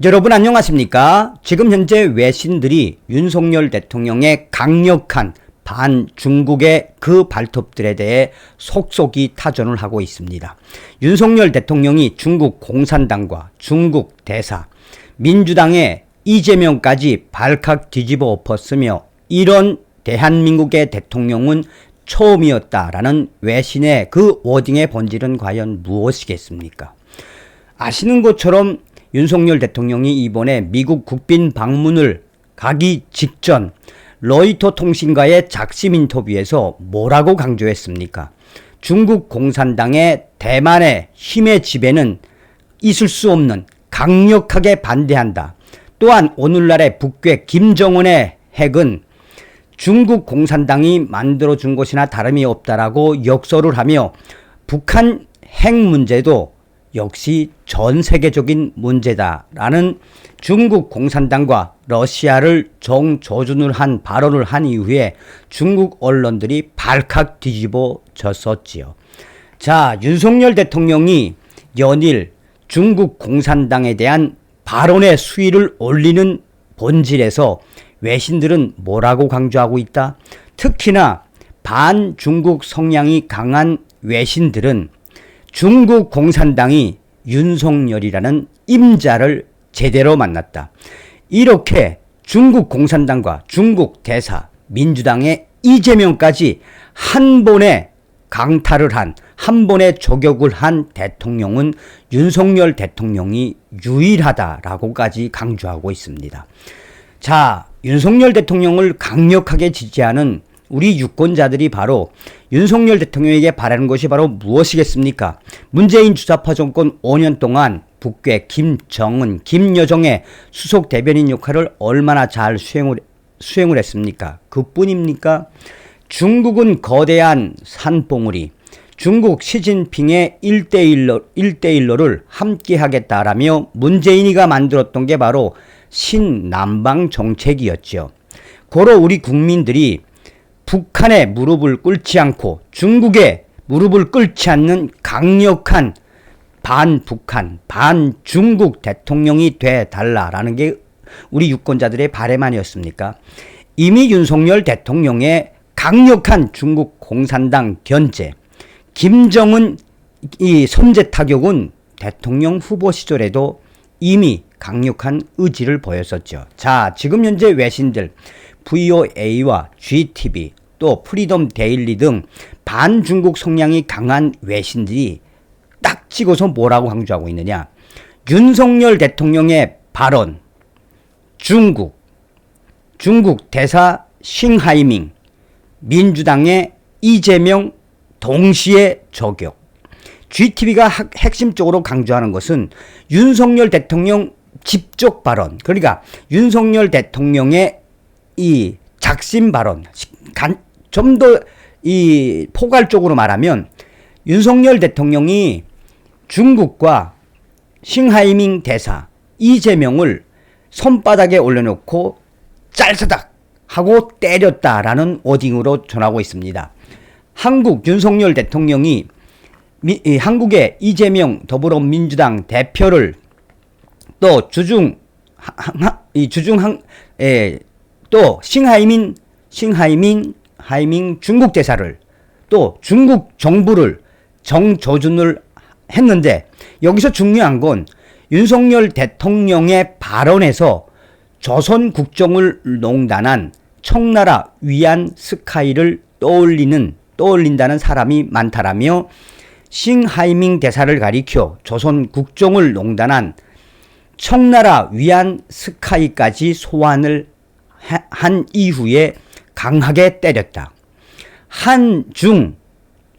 여러분 안녕하십니까? 지금 현재 외신들이 윤석열 대통령의 강력한 반중국의 그 발톱들에 대해 속속이 타전을 하고 있습니다. 윤석열 대통령이 중국 공산당과 중국 대사, 민주당의 이재명까지 발칵 뒤집어 엎었으며 이런 대한민국의 대통령은 처음이었다라는 외신의 그 워딩의 본질은 과연 무엇이겠습니까? 아시는 것처럼 윤석열 대통령이 이번에 미국 국빈 방문을 가기 직전 로이터 통신과의 작심 인터뷰에서 뭐라고 강조했습니까? 중국 공산당의 대만의 힘의 지배는 있을 수 없는, 강력하게 반대한다. 또한 오늘날의 북괴 김정은의 핵은 중국 공산당이 만들어준 것이나 다름이 없다라고 역설을 하며 북한 핵 문제도 역시 전 세계적인 문제다라는 중국 공산당과 러시아를 정조준을 한 발언을 한 이후에 중국 언론들이 발칵 뒤집어졌었지요. 자, 윤석열 대통령이 연일 중국 공산당에 대한 발언의 수위를 올리는 본질에서 외신들은 뭐라고 강조하고 있다? 특히나 반중국 성향이 강한 외신들은 중국 공산당이 윤석열이라는 임자를 제대로 만났다. 이렇게 중국 공산당과 중국 대사, 민주당의 이재명까지 한 번에 강탈을 한 번에 저격을 한 대통령은 윤석열 대통령이 유일하다라고까지 강조하고 있습니다. 자, 윤석열 대통령을 강력하게 지지하는 우리 유권자들이 바로 윤석열 대통령에게 바라는 것이 바로 무엇이겠습니까? 문재인 주사파 정권 5년 동안 북괴 김정은, 김여정의 수석 대변인 역할을 얼마나 잘 수행을 했습니까? 그뿐입니까? 중국은 거대한 산봉우리, 중국 시진핑의 1대1로를 함께 하겠다라며 문재인이가 만들었던 게 바로 신남방 정책이었죠. 고로 우리 국민들이 북한에 무릎을 꿇지 않고 중국에 무릎을 꿇지 않는 강력한 반북한, 반중국 대통령이 돼달라라는 게 우리 유권자들의 바람 아니었습니까? 이미 윤석열 대통령의 강력한 중국 공산당 견제, 김정은 이 선제 타격은 대통령 후보 시절에도 이미 강력한 의지를 보였었죠. 자, 지금 현재 외신들 VOA와 GTV 또 프리덤 데일리 등 반중국 성향이 강한 외신들이 딱 찍어서 뭐라고 강조하고 있느냐? 윤석열 대통령의 발언, 중국 대사 싱하이밍, 민주당의 이재명 동시에 저격. GTV가 핵심적으로 강조하는 것은 윤석열 대통령 직접 발언, 그러니까 윤석열 대통령의 이 작심 발언, 좀 더 이 포괄적으로 말하면 윤석열 대통령이 중국과 싱하이밍 대사 이재명을 손바닥에 올려놓고 짤스닥 하고 때렸다라는 워딩으로 전하고 있습니다. 한국 윤석열 대통령이 한국의 이재명 더불어민주당 대표를 또 또 싱하이밍 중국 대사를 또 중국 정부를 정조준을 했는데 여기서 중요한 건 윤석열 대통령의 발언에서 조선 국정을 농단한 청나라 위안 스카이를 떠올린다는 사람이 많다라며 싱하이밍 대사를 가리켜 조선 국정을 농단한 청나라 위안 스카이까지 소환을 한 이후에 강하게 때렸다.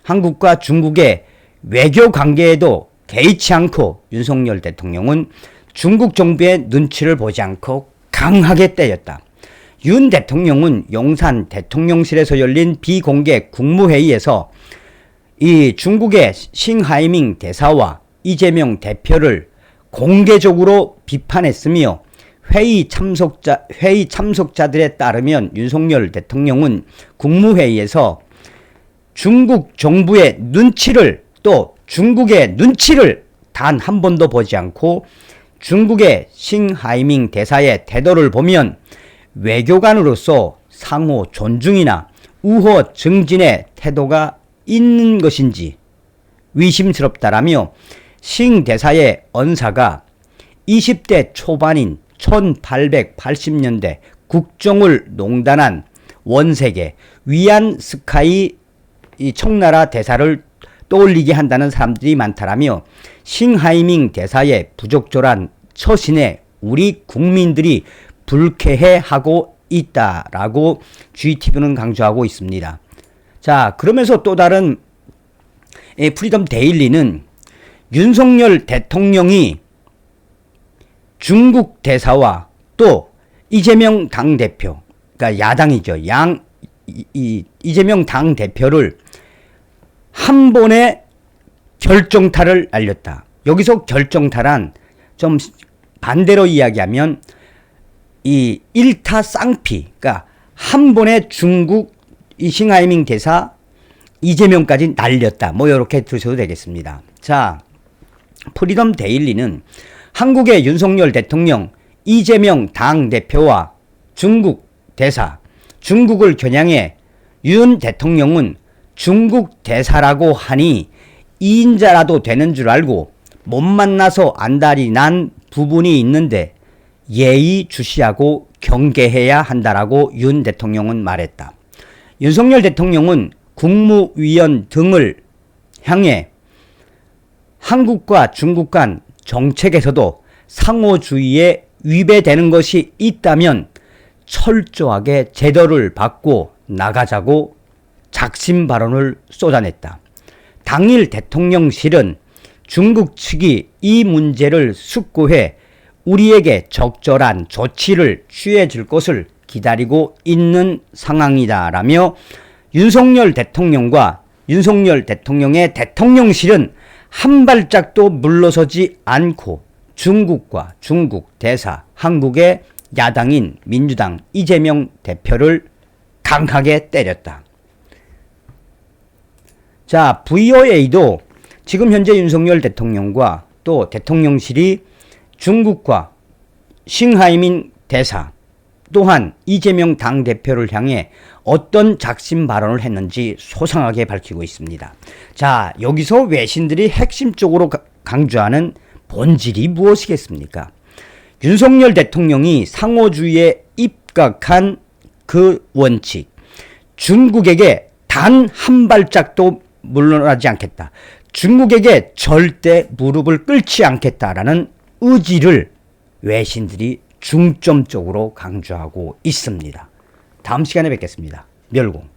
한국과 중국의 외교 관계에도 개의치 않고 윤석열 대통령은 중국 정부의 눈치를 보지 않고 강하게 때렸다. 윤 대통령은 용산 대통령실에서 열린 비공개 국무회의에서 이 중국의 싱하이밍 대사와 이재명 대표를 공개적으로 비판했으며 회의 참석자들에 따르면 윤석열 대통령은 국무회의에서 중국 정부의 눈치를 또 중국의 눈치를 단 한 번도 보지 않고 중국의 싱하이밍 대사의 태도를 보면 외교관으로서 상호 존중이나 우호 증진의 태도가 있는 것인지 의심스럽다라며 싱 대사의 언사가 20대 초반인 1880년대 국정을 농단한 원색의 위안 스카이 청나라 대사를 떠올리게 한다는 사람들이 많다라며 싱하이밍 대사의 부적절한 처신에 우리 국민들이 불쾌해하고 있다라고 GTV는 강조하고 있습니다. 자, 그러면서 또 다른 프리덤 데일리는 윤석열 대통령이 중국 대사와 또 이재명 당대표, 그러니까 야당이죠. 이재명 당대표를 한 번에 결정타를 날렸다. 여기서 결정타란 좀 반대로 이야기하면 이 일타 쌍피, 그러니까 한 번에 중국 이 싱하이밍 대사 이재명까지 날렸다. 뭐 이렇게 들으셔도 되겠습니다. 자, 프리덤 데일리는 한국의 윤석열 대통령, 이재명 당대표와 중국 대사, 중국을 겨냥해 윤 대통령은 중국 대사라고 하니 2인자라도 되는 줄 알고 못 만나서 안달이 난 부분이 있는데 예의주시하고 경계해야 한다라고 윤 대통령은 말했다. 윤석열 대통령은 국무위원 등을 향해 한국과 중국 간 정책에서도 상호주의에 위배되는 것이 있다면 철저하게 제도를 받고 나가자고 작심 발언을 쏟아냈다. 당일 대통령실은 중국 측이 이 문제를 숙고해 우리에게 적절한 조치를 취해 줄 것을 기다리고 있는 상황이다라며 윤석열 대통령과 윤석열 대통령의 대통령실은 한 발짝도 물러서지 않고 중국과 중국 대사, 한국의 야당인 민주당 이재명 대표를 강하게 때렸다. 자, VOA도 지금 현재 윤석열 대통령과 또 대통령실이 중국과 싱하이밍 대사 또한 이재명 당대표를 향해 어떤 작심 발언을 했는지 소상하게 밝히고 있습니다. 자, 여기서 외신들이 핵심적으로 강조하는 본질이 무엇이겠습니까? 윤석열 대통령이 상호주의에 입각한 그 원칙, 중국에게 단 한 발짝도 물러나지 않겠다. 중국에게 절대 무릎을 꿇지 않겠다라는 의지를 외신들이 중점적으로 강조하고 있습니다. 다음 시간에 뵙겠습니다. 멸공.